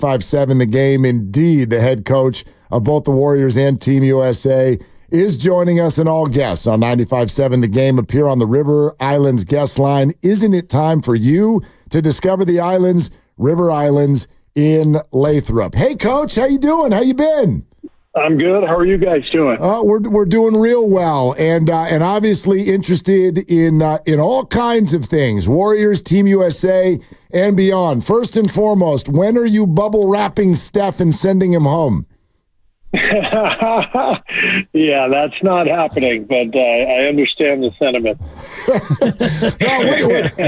95.7 The Game. Indeed, the head coach of both the Warriors and Team USA is joining us, and all guests on 95.7 The Game appear on the River Islands guest line. Isn't it time for you to discover the islands, River Islands in Lathrop? Hey, Coach, how you doing? How you been? I'm good. How are you guys doing? We're doing real well, and obviously interested in all kinds of things, Warriors, Team USA, and beyond. First and foremost, when are you bubble wrapping Steph and sending him home? Yeah, that's not happening, but I understand the sentiment.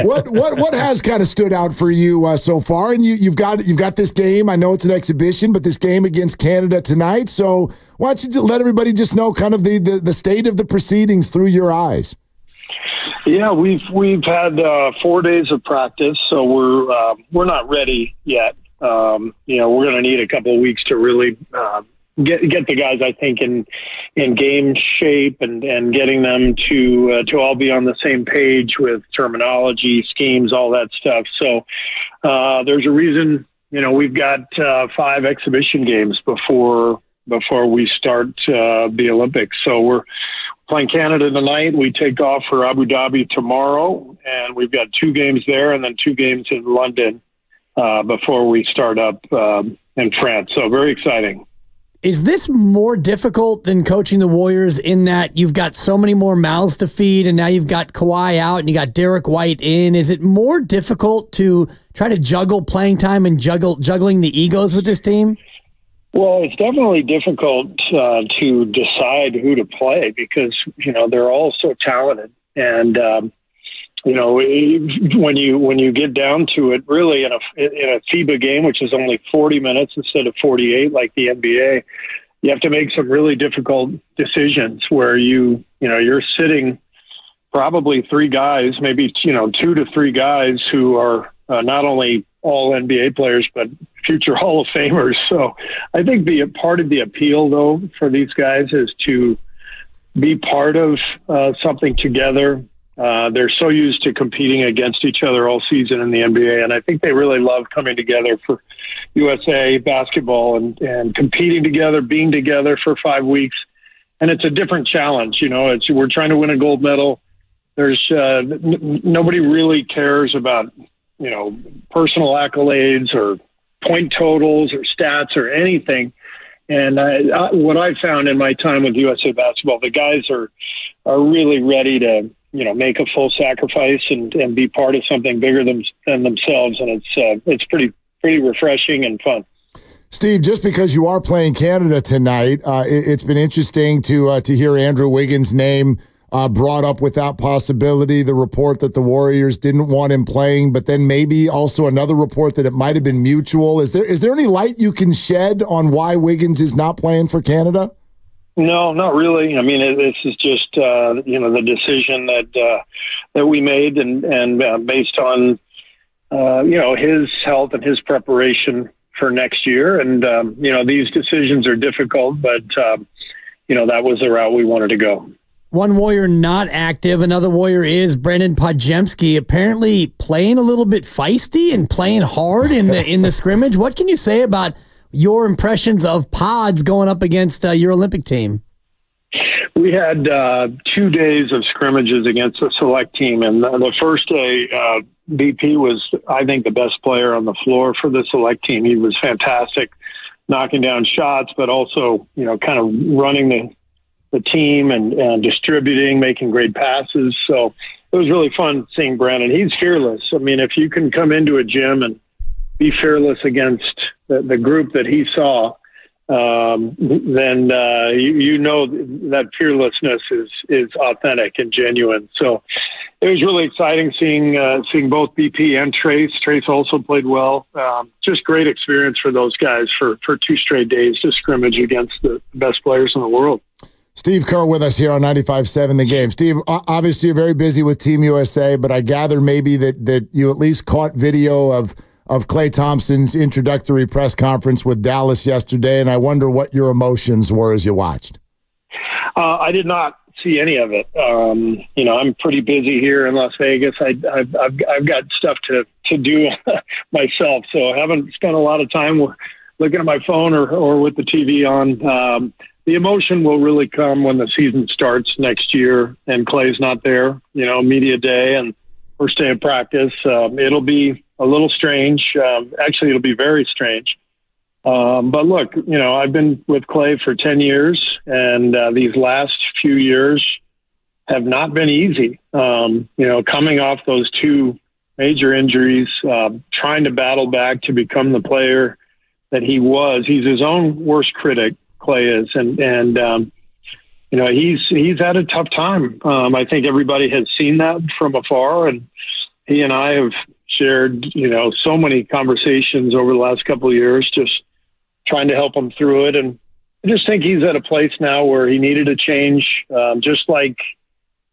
What has kind of stood out for you so far? And you've got this game. I know it's an exhibition, but this game against Canada tonight. So why don't you let everybody just know kind of the state of the proceedings through your eyes? Yeah, we've had 4 days of practice, so we're not ready yet. We're going to need a couple of weeks to really get the guys, I think, in game shape and getting them to all be on the same page with terminology, schemes, all that stuff. So there's a reason, we've got 5 exhibition games before we start the Olympics. So we're playing Canada tonight. We take off for Abu Dhabi tomorrow, and we've got 2 games there and then 2 games in London before we start up in France. So very exciting. Is this more difficult than coaching the Warriors in that you've got so many more mouths to feed and now you've got Kawhi out and you got Derek White in? Is it more difficult to try to juggle playing time and juggling the egos with this team? Well, it's definitely difficult to decide who to play because, they're all so talented. And, when you get down to it, really in a FIBA game, which is only 40 minutes instead of 48 like the NBA, you have to make some really difficult decisions where you're sitting probably 3 guys, maybe 2 to 3 guys who are not only all NBA players but future Hall of Famers. So I think part of the appeal though for these guys is to be part of something together. They're so used to competing against each other all season in the NBA, and I think they really love coming together for USA basketball and competing together, being together for 5 weeks. And it's a different challenge. We're trying to win a gold medal. There's nobody really cares about, personal accolades or point totals or stats or anything. And what I've found in my time with USA basketball, the guys are really ready to, make a full sacrifice and be part of something bigger than themselves. And it's pretty refreshing and fun. Steve, just because you are playing Canada tonight, it's been interesting to hear Andrew Wiggins' name brought up with that possibility, the report that the Warriors didn't want him playing, but then maybe also another report that it might have been mutual. Is there any light you can shed on why Wiggins is not playing for Canada? No, not really. I mean, this is just the decision that we made, and based on his health and his preparation for next year. And these decisions are difficult, but that was the route we wanted to go. One Warrior not active. Another Warrior is Brandon Podziemski, apparently playing a little bit feisty and playing hard in the scrimmage. What can you say about your impressions of Pods going up against your Olympic team? We had 2 days of scrimmages against a select team, and the first day, BP was, I think, the best player on the floor for the select team. He was fantastic, knocking down shots, but also, kind of running the team and distributing, making great passes. So it was really fun seeing Brandon. He's fearless. I mean, if you can come into a gym and be fearless against the group that he saw, then that fearlessness is authentic and genuine. So it was really exciting seeing both BP and Trace. Trace also played well. Just great experience for those guys for 2 straight days to scrimmage against the best players in the world. Steve Kerr with us here on 95.7 The Game. Steve, obviously you're very busy with Team USA, but I gather maybe that you at least caught video of Klay Thompson's introductory press conference with Dallas yesterday, and I wonder what your emotions were as you watched. I did not see any of it. I'm pretty busy here in Las Vegas. I've got stuff to do myself, so I haven't spent a lot of time looking at my phone or with the TV on. The emotion will really come when the season starts next year and Klay's not there, media day and first day of practice. It'll be a little strange. Actually, it'll be very strange. But look, I've been with Klay for 10 years, and these last few years have not been easy. Coming off those two major injuries, trying to battle back to become the player that he was. He's his own worst critic, Klay is, and he's had a tough time. I think everybody has seen that from afar, and he and I have shared, so many conversations over the last couple of years, just trying to help him through it. And I just think he's at a place now where he needed a change, just like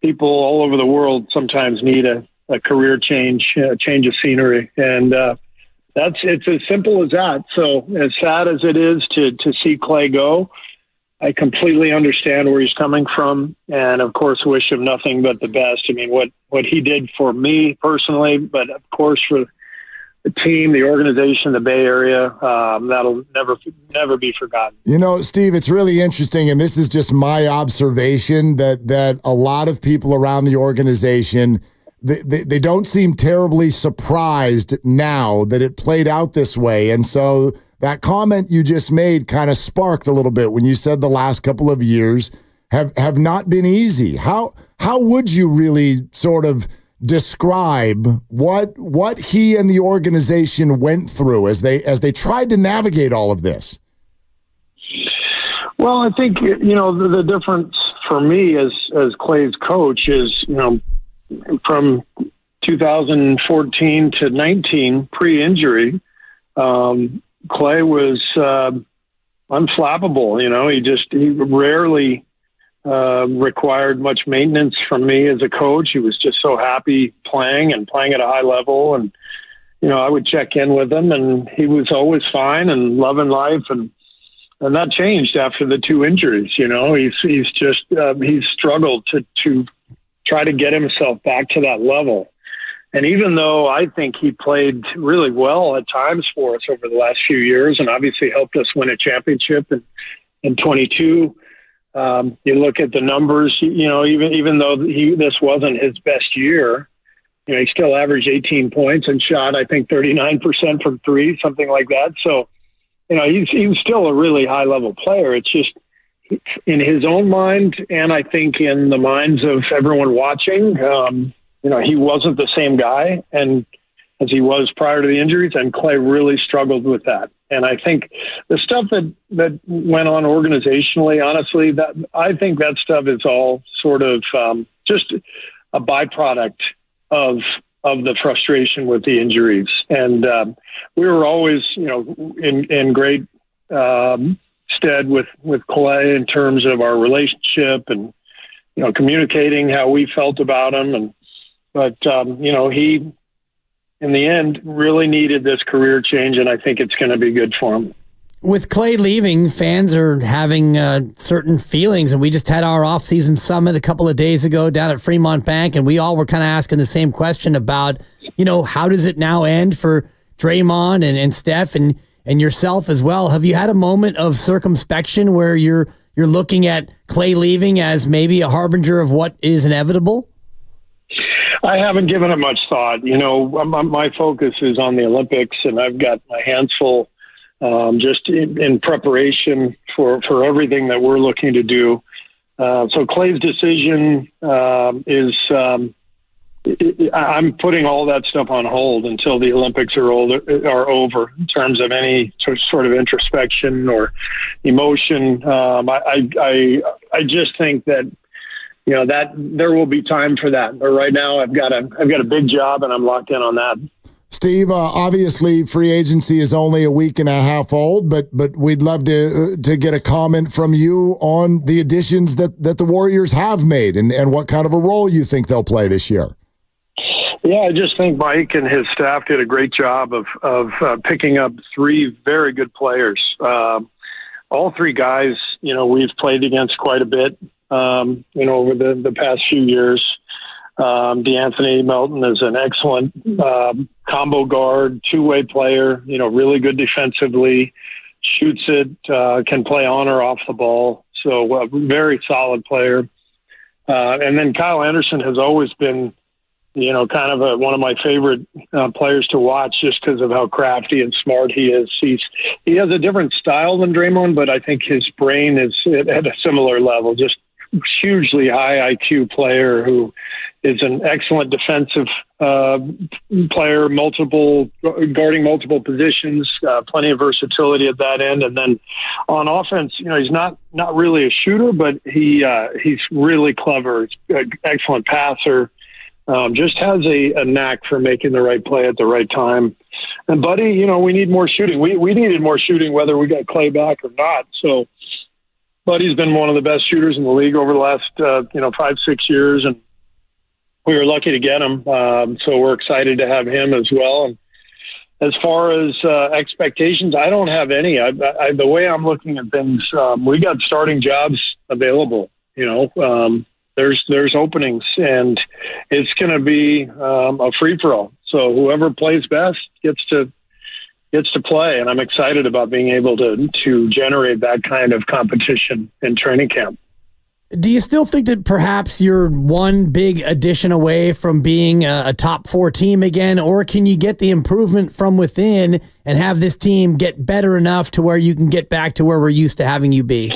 people all over the world sometimes need a career change, a change of scenery. And it's as simple as that. So as sad as it is to see Klay go, I completely understand where he's coming from, and of course wish him nothing but the best. I mean, what he did for me personally, but of course for the team, the organization, the Bay Area, that'll never be forgotten. Steve, it's really interesting, and this is just my observation, that a lot of people around the organization, they don't seem terribly surprised now that it played out this way. And so that comment you just made kind of sparked a little bit when you said the last couple of years have not been easy. How would you really sort of describe what he and the organization went through as they tried to navigate all of this? Well, I think the difference for me as Klay's coach is from 2014 to 19 pre-injury. Klay was unflappable. He rarely required much maintenance from me as a coach. He was just so happy playing at a high level. And, I would check in with him, and he was always fine and loving life. And that changed after the two injuries. He's struggled to try to get himself back to that level. And even though I think he played really well at times for us over the last few years and obviously helped us win a championship in 22, you look at the numbers, even though this wasn't his best year, he still averaged 18 points and shot, I think, 39% from three, something like that. So, he was still a really high-level player. It's just in his own mind, and I think in the minds of everyone watching, he wasn't the same guy and as he was prior to the injuries, and Klay really struggled with that. And I think the stuff that went on organizationally, honestly, I think that stuff is all sort of just a byproduct of the frustration with the injuries. And we were always, in great stead with Klay in terms of our relationship and, communicating how we felt about him. But he, in the end, really needed this career change, and I think it's going to be good for him. With Klay leaving, fans are having certain feelings, and we just had our offseason summit a couple of days ago down at Fremont Bank, and we all were kind of asking the same question about, how does it now end for Draymond and Steph and yourself as well? Have you had a moment of circumspection where you're looking at Klay leaving as maybe a harbinger of what is inevitable? I haven't given it much thought. My focus is on the Olympics, and I've got my hands full just in preparation for everything that we're looking to do. So Klay's decision is I'm putting all that stuff on hold until the Olympics are over in terms of any sort of introspection or emotion. I just think that that there will be time for that. But right now I've got a big job, and I'm locked in on that. Steve, obviously free agency is only a week and a half old, but we'd love to get a comment from you on the additions that the Warriors have made and what kind of a role you think they'll play this year. Yeah, I just think Mike and his staff did a great job of picking up three very good players. All three guys, we've played against quite a bit over the past few years. DeAnthony Melton is an excellent combo guard, two-way player, really good defensively, shoots it, can play on or off the ball. So a very solid player. And then Kyle Anderson has always been, kind of one of my favorite players to watch just because of how crafty and smart he is. He has a different style than Draymond, but I think his brain is at a similar level, just hugely high IQ player who is an excellent defensive player, guarding multiple positions, plenty of versatility at that end. And then on offense, he's not really a shooter, but he's really clever. He's an excellent passer. Just has a knack for making the right play at the right time. And Buddy, we need more shooting. We needed more shooting whether we got Klay back or not. So Buddy's been one of the best shooters in the league over the last 5-6 years, and we were lucky to get him. So we're excited to have him as well. And as far as expectations, I don't have any. The way I'm looking at things, we got starting jobs available. There's openings, and it's going to be a free-for-all. So whoever plays best gets to play, and I'm excited about being able to generate that kind of competition in training camp. Do you still think that perhaps you're one big addition away from being a top 4 team again, or can you get the improvement from within and have this team get better enough to where you can get back to where we're used to having you be?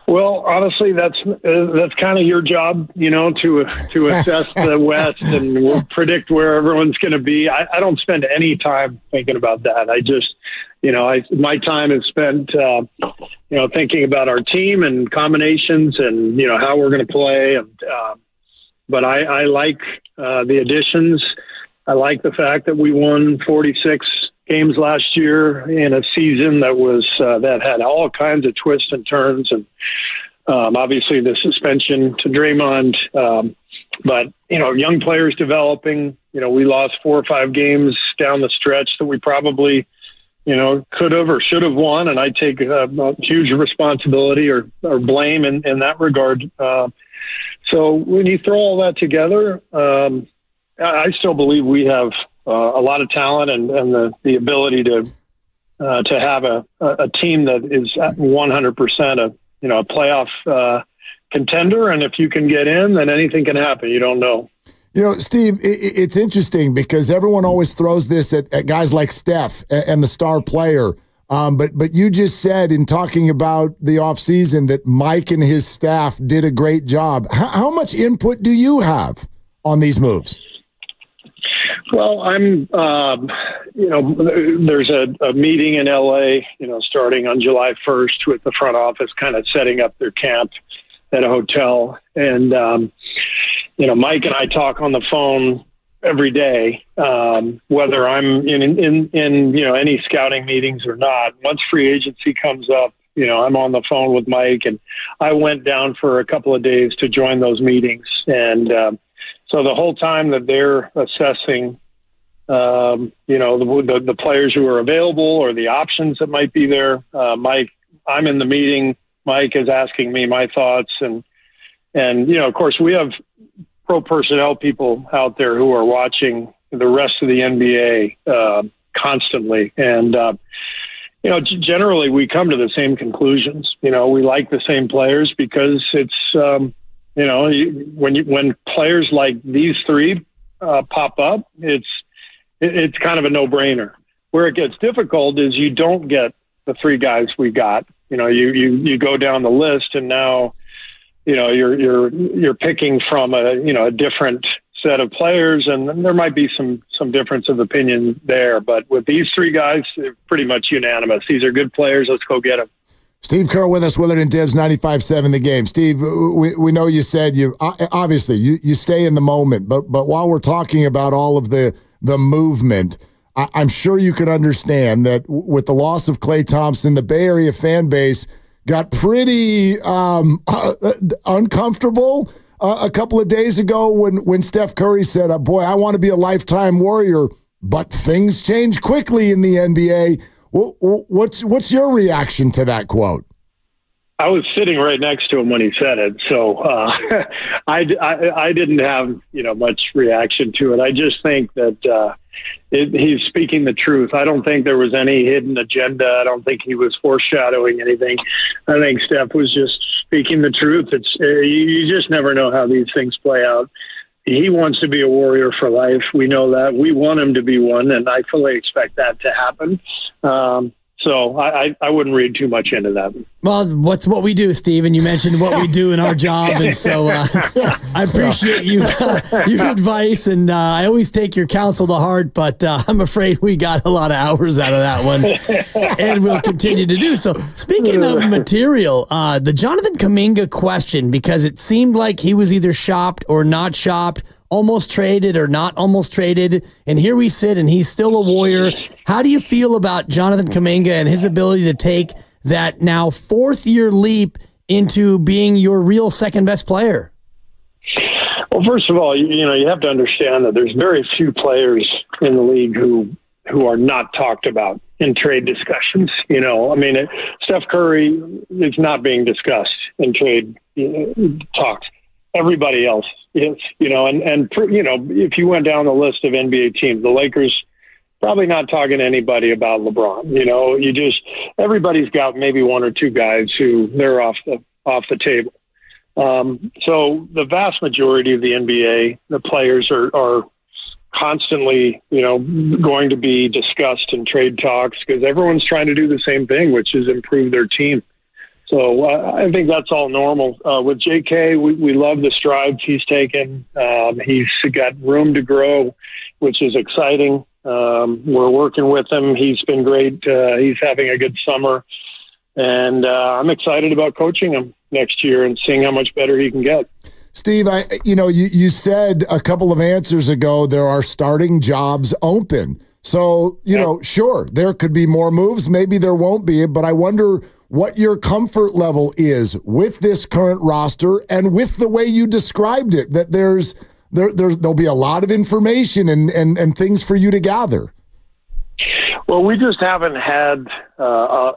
Well, honestly, that's kind of your job, to assess the West and predict where everyone's going to be. I don't spend any time thinking about that. I just, my time is spent, thinking about our team and combinations and how we're going to play. And but I like the additions. I like the fact that we won 46 games last year in a season that had all kinds of twists and turns, and obviously the suspension to Draymond. But young players developing. We lost 4 or 5 games down the stretch that we probably could have or should have won, and I take a huge responsibility or blame in that regard. So when you throw all that together, I still believe we have a lot of talent and the ability to have a team that is 100% a playoff contender. And if you can get in, then anything can happen. You don't know. Steve, it's interesting because everyone always throws this at guys like Steph and the star player. But you just said in talking about the offseason that Mike and his staff did a great job. How much input do you have on these moves? Well, I'm, there's a meeting in LA, starting on July 1st with the front office kind of setting up their camp at a hotel. And, Mike and I talk on the phone every day, whether I'm in any scouting meetings or not. Once free agency comes up, I'm on the phone with Mike, and I went down for a couple of days to join those meetings. And, so the whole time that they're assessing, the players who are available or the options that might be there, Mike, I'm in the meeting. Mike is asking me my thoughts, and of course we have pro personnel people out there who are watching the rest of the NBA constantly, and generally we come to the same conclusions. We like the same players because it's. When players like these 3 pop up, it's kind of a no-brainer. Where it gets difficult is you don't get the 3 guys we got. You go down the list, and now you're picking from a different set of players, and there might be some difference of opinion there. But with these 3 guys, they're pretty much unanimous. These are good players. Let's go get them. Steve Kerr with us, Willard and Dibs, 95.7 The Game. Steve, we know you said you stay in the moment, but while we're talking about all of the movement, I'm sure you could understand that with the loss of Klay Thompson, the Bay Area fan base got pretty uncomfortable a couple of days ago when Steph Curry said, boy, I want to be a lifetime Warrior, but things change quickly in the NBA. What's your reaction to that quote? I was sitting right next to him when he said it, so I didn't have much reaction to it. I just think that he's speaking the truth. I don't think there was any hidden agenda. I don't think he was foreshadowing anything. I think Steph was just speaking the truth. You just never know how these things play out. He wants to be a Warrior for life. We know that. We want him to be one, and I fully expect that to happen. So I wouldn't read too much into that. Well, what's what we do, Steve, and you mentioned what we do in our job, and so I appreciate your advice, and I always take your counsel to heart, but I'm afraid we got a lot of hours out of that one, and we'll continue to do so. Speaking of material, the Jonathan Kuminga question, because it seemed like he was either shopped or not shopped, almost traded or not almost traded, and here we sit, and he's still a Warrior. How do you feel about Jonathan Kuminga and his ability to take that now fourth-year leap into being your real second-best player? Well, first of all, you have to understand that there's very few players in the league who are not talked about in trade discussions. Steph Curry is not being discussed in trade talks. Everybody else is, if you went down the list of NBA teams, the Lakers probably not talking to anybody about LeBron. Everybody's got maybe one or two guys who they're off the table. So the vast majority of the NBA, the players are constantly, going to be discussed in trade talks because everyone's trying to do the same thing, which is improve their team. So I think that's all normal. With JK, we love the strides he's taken. He's got room to grow, which is exciting. We're working with him. He's been great. He's having a good summer. And I'm excited about coaching him next year and seeing how much better he can get. Steve, you said a couple of answers ago there are starting jobs open. So, sure, there could be more moves. Maybe there won't be, but I wonder what your comfort level is with this current roster and with the way you described it, that there'll be a lot of information and things for you to gather. Well, we just haven't had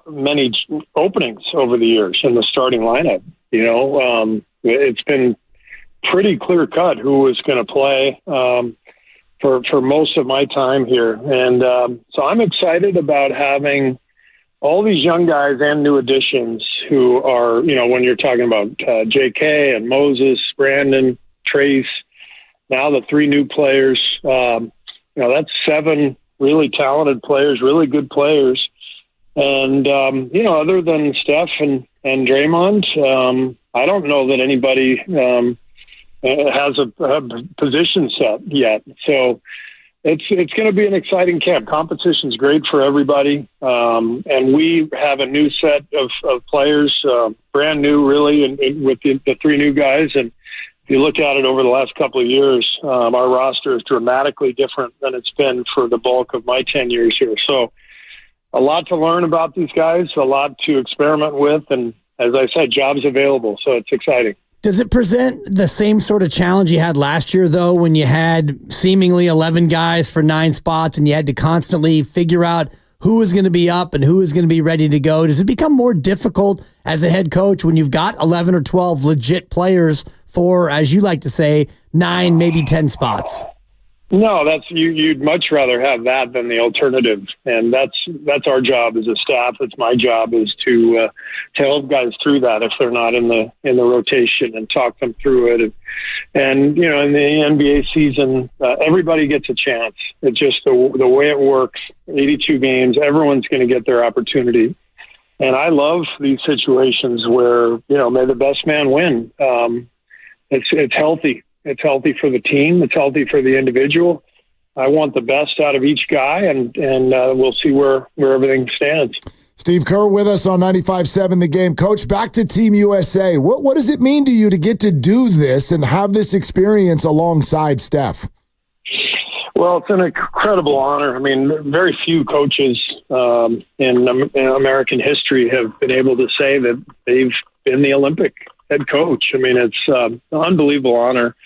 many openings over the years in the starting lineup. It's been pretty clear cut who was going to play for most of my time here. And so I'm excited about having all these young guys and new additions who are, when you're talking about JK and Moses, Brandon, Trace, now the three new players, that's 7 really talented players, really good players. And, other than Steph and Draymond, I don't know that anybody has a position set yet. So it's going to be an exciting camp. Competition's great for everybody. And we have a new set of players, brand new, really, and with the 3 new guys. And if you look at it over the last couple of years, our roster is dramatically different than it's been for the bulk of my 10 years here. So a lot to learn about these guys, a lot to experiment with. And as I said, jobs available. So it's exciting. Does it present the same sort of challenge you had last year, though, when you had seemingly 11 guys for 9 spots and you had to constantly figure out who is going to be up and who is going to be ready to go? Does it become more difficult as a head coach when you've got 11 or 12 legit players for, as you like to say, 9, maybe 10 spots? No, you'd much rather have that than the alternative, and that's our job as a staff. It's my job is to help guys through that if they're not in the rotation and talk them through it. And in the NBA season, everybody gets a chance. It's just the way it works. 82 games, everyone's going to get their opportunity. And I love these situations where may the best man win. It's healthy. It's healthy for the team. It's healthy for the individual. I want the best out of each guy, and we'll see where everything stands. Steve Kerr with us on 95.7 The Game. Coach, back to Team USA. What does it mean to you to get to do this and have this experience alongside Steph? Well, it's an incredible honor. I mean, very few coaches in American history have been able to say that they've been the Olympic head coach. I mean, it's an unbelievable honor.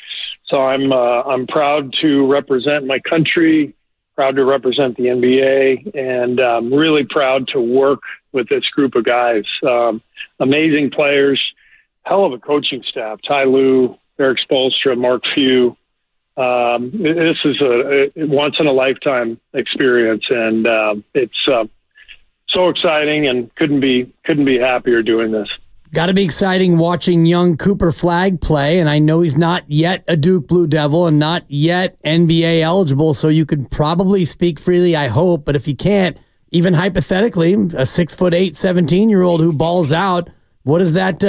So I'm proud to represent my country, proud to represent the NBA, and really proud to work with this group of guys. Amazing players, hell of a coaching staff. Ty Lue, Eric Spoelstra, Mark Few. This is a once in a lifetime experience, and it's so exciting, and couldn't be happier doing this. Got to be exciting watching young Cooper Flagg play, and I know he's not yet a Duke Blue Devil and not yet NBA eligible, so you could probably speak freely, I hope, but if you can't, even hypothetically, a 6'8", 17-year-old who balls out, what does that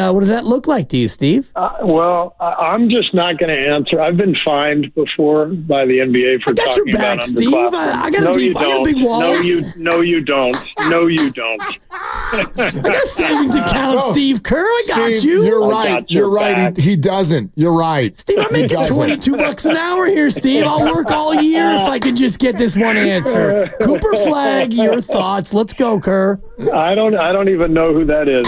look like to you, Steve? Well, I'm just not going to answer. I've been fined before by the NBA for talking about underclassmen. I got a big wall. No, you don't. No, you don't. I got a savings account, Steve Kerr. I got Steve, you. You're right. You're right. He doesn't. You're right. Steve, I'm making $22 an hour here, Steve. I'll work all year if I can just get this one answer. Cooper Flagg, your thoughts. Let's go, Kerr. I don't even know who that is.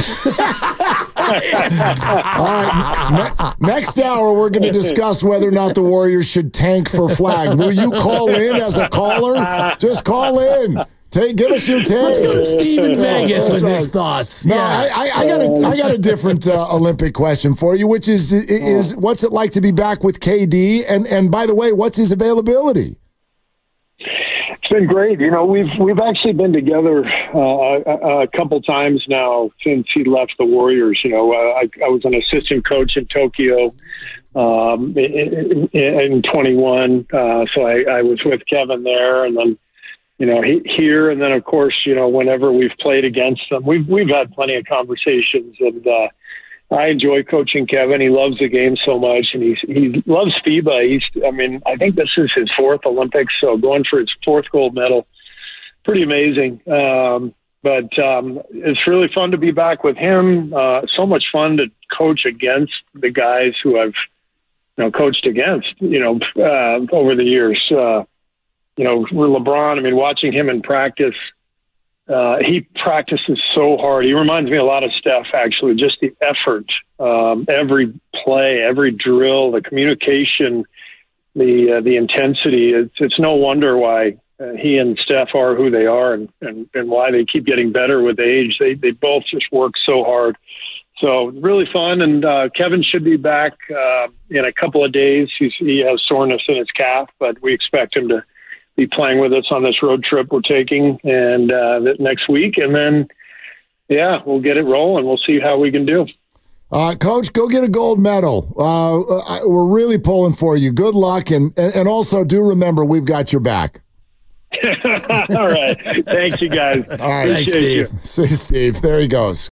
All right. Next hour, we're going to discuss whether or not the Warriors should tank for Flagg. Will you call in as a caller? Just call in. Give us your take. Let's go to Steve in Vegas with his thoughts. No, yeah. I got a different Olympic question for you, which is what's it like to be back with KD? And by the way, what's his availability? It's been great. You know, we've actually been together a couple times now since he left the Warriors. You know, I was an assistant coach in Tokyo in 21, so I was with Kevin there, and then here, and then of course, whenever we've played against them, we've had plenty of conversations, and I enjoy coaching Kevin. He loves the game so much, and he loves FIBA. I think this is his fourth Olympics, so going for his fourth gold medal, pretty amazing. But it's really fun to be back with him. So much fun to coach against the guys who I've coached against, over the years. LeBron, watching him in practice, he practices so hard. He reminds me a lot of Steph, actually, just the effort, every play, every drill, the communication, the intensity. It's no wonder why he and Steph are who they are, and why they keep getting better with age. They both just work so hard. So really fun, and Kevin should be back in a couple of days. He has soreness in his calf, but we expect him to be playing with us on this road trip we're taking and next week. And then, we'll get it rolling. We'll see how we can do. Coach, go get a gold medal. We're really pulling for you. Good luck. And also do remember, we've got your back. All right. Thanks, you guys. All right. Thanks, Steve. See, Steve. There he goes.